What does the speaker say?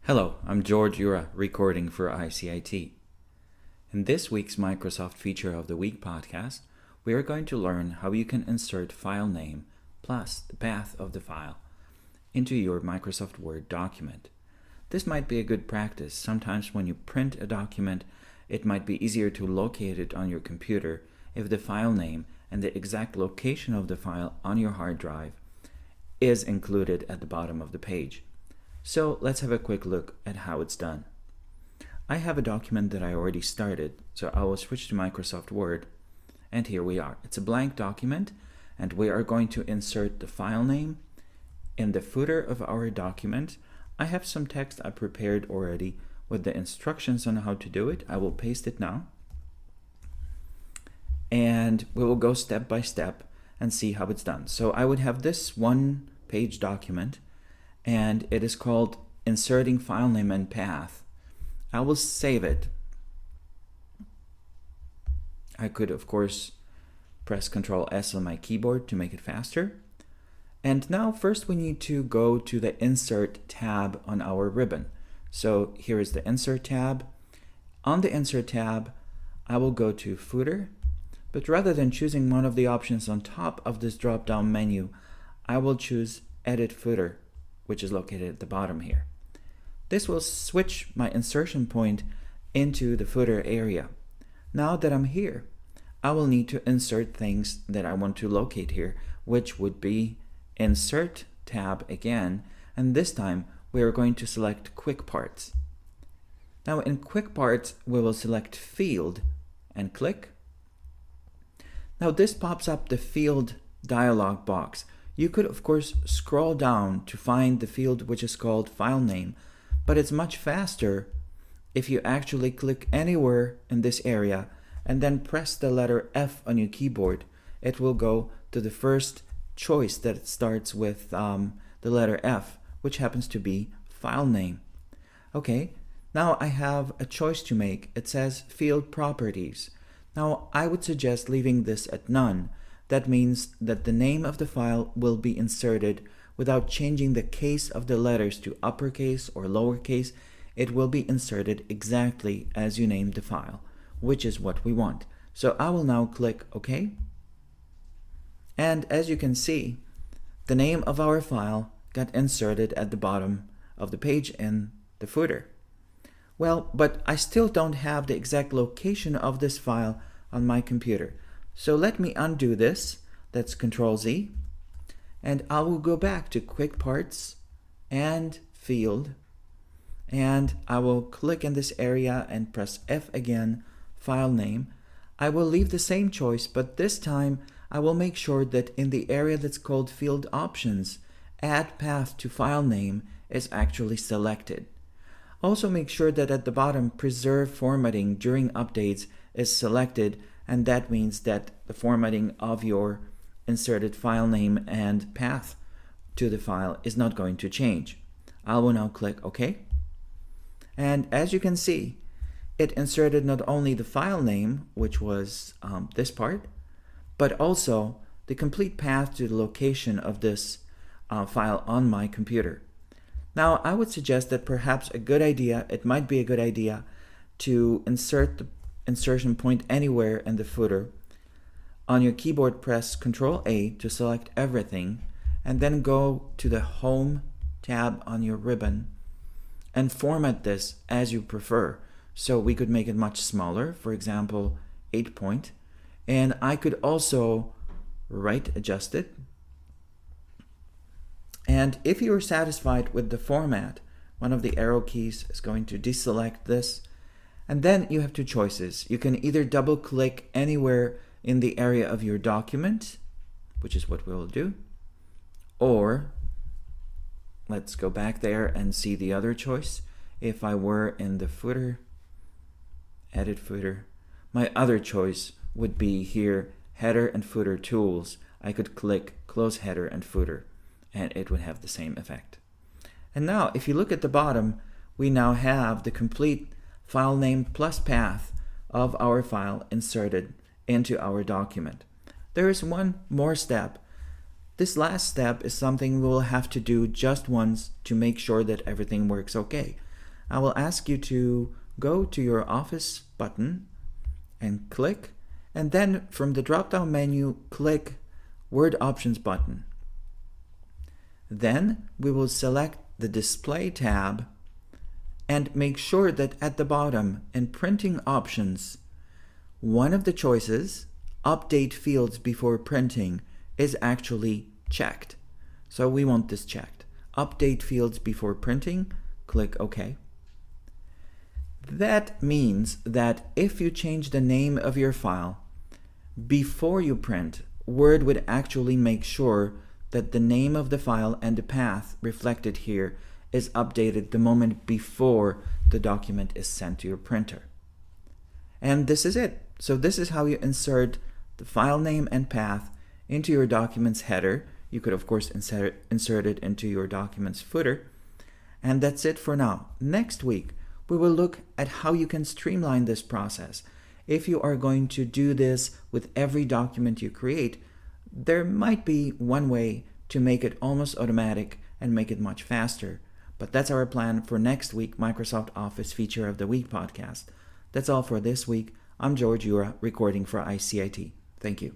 Hello, I'm Jura, recording for iCIT. In this week's Microsoft Feature of the Week podcast, we are going to learn how you can insert file name plus the path of the file into your Microsoft Word document. This might be a good practice. Sometimes when you print a document, it might be easier to locate it on your computer if the file name and the exact location of the file on your hard drive is included at the bottom of the page. So let's have a quick look at how it's done. I have a document that I already started, so I will switch to Microsoft Word, and here we are. It's a blank document, and we are going to insert the file name in the footer of our document. I have some text I prepared already with the instructions on how to do it. I will paste it now, and we will go step by step and see how it's done. So I would have this one-page document, and it is called Inserting File Name and Path. I will save it. I could, of course, press Ctrl S on my keyboard to make it faster. And now first we need to go to the Insert tab on our ribbon. So here is the Insert tab. On the Insert tab, I will go to Footer, but rather than choosing one of the options on top of this drop-down menu, I will choose Edit Footer, which is located at the bottom here. This will switch my insertion point into the footer area. Now that I'm here, I will need to insert things that I want to locate here, which would be Insert tab again, and this time we are going to select Quick Parts. Now in Quick Parts, we will select Field and click. Now this pops up the Field dialog box. You could, of course, scroll down to find the field which is called File Name, but it's much faster if you actually click anywhere in this area and then press the letter F on your keyboard. It will go to the first choice that starts with the letter F, which happens to be File Name. Okay, now I have a choice to make. It says Field Properties. Now I would suggest leaving this at None. That means that the name of the file will be inserted without changing the case of the letters to uppercase or lowercase. It will be inserted exactly as you named the file, which is what we want. So I will now click OK. And as you can see, the name of our file got inserted at the bottom of the page in the footer. Well, but I still don't have the exact location of this file on my computer. So let me undo this. That's Ctrl Z. And I will go back to Quick Parts and Field. And I will click in this area and press F again, File Name. I will leave the same choice, but this time I will make sure that in the area that's called Field Options, Add Path to File Name is actually selected. Also make sure that at the bottom, Preserve Formatting during updates is selected, and that means that the formatting of your inserted file name and path to the file is not going to change. I will now click OK. And as you can see, it inserted not only the file name, which was this part, but also the complete path to the location of this file on my computer. Now, I would suggest that perhaps it might be a good idea to insert the insertion point anywhere in the footer. On your keyboard, press Ctrl A to select everything, and then go to the Home tab on your ribbon and format this as you prefer. So we could make it much smaller, for example, 8 point, and I could also right adjust it. And if you are satisfied with the format, one of the arrow keys is going to deselect this. And then you have two choices. You can either double click anywhere in the area of your document, which is what we will do, or let's go back there and see the other choice. If I were in the footer, edit footer, my other choice would be here, header and footer tools. I could click close header and footer, and it would have the same effect. And now if you look at the bottom, we now have the complete file name plus path of our file inserted into our document. There is one more step. This last step is something we will have to do just once to make sure that everything works okay. I will ask you to go to your Office button and click, and then from the drop-down menu, click Word Options button. Then we will select the Display tab and make sure that at the bottom in Printing Options, one of the choices, Update Fields Before Printing, is actually checked. So we want this checked. Update Fields Before Printing, click OK. That means that if you change the name of your file before you print, Word would actually make sure that the name of the file and the path reflected here is updated the moment before the document is sent to your printer. And this is it. So this is how you insert the file name and path into your document's header. You could, of course, insert it into your document's footer. And that's it for now. Next week, we will look at how you can streamline this process. If you are going to do this with every document you create, there might be one way to make it almost automatic and make it much faster. But that's our plan for next week, Microsoft Office Feature of the Week podcast. That's all for this week. I'm Jura, recording for iCIT. Thank you.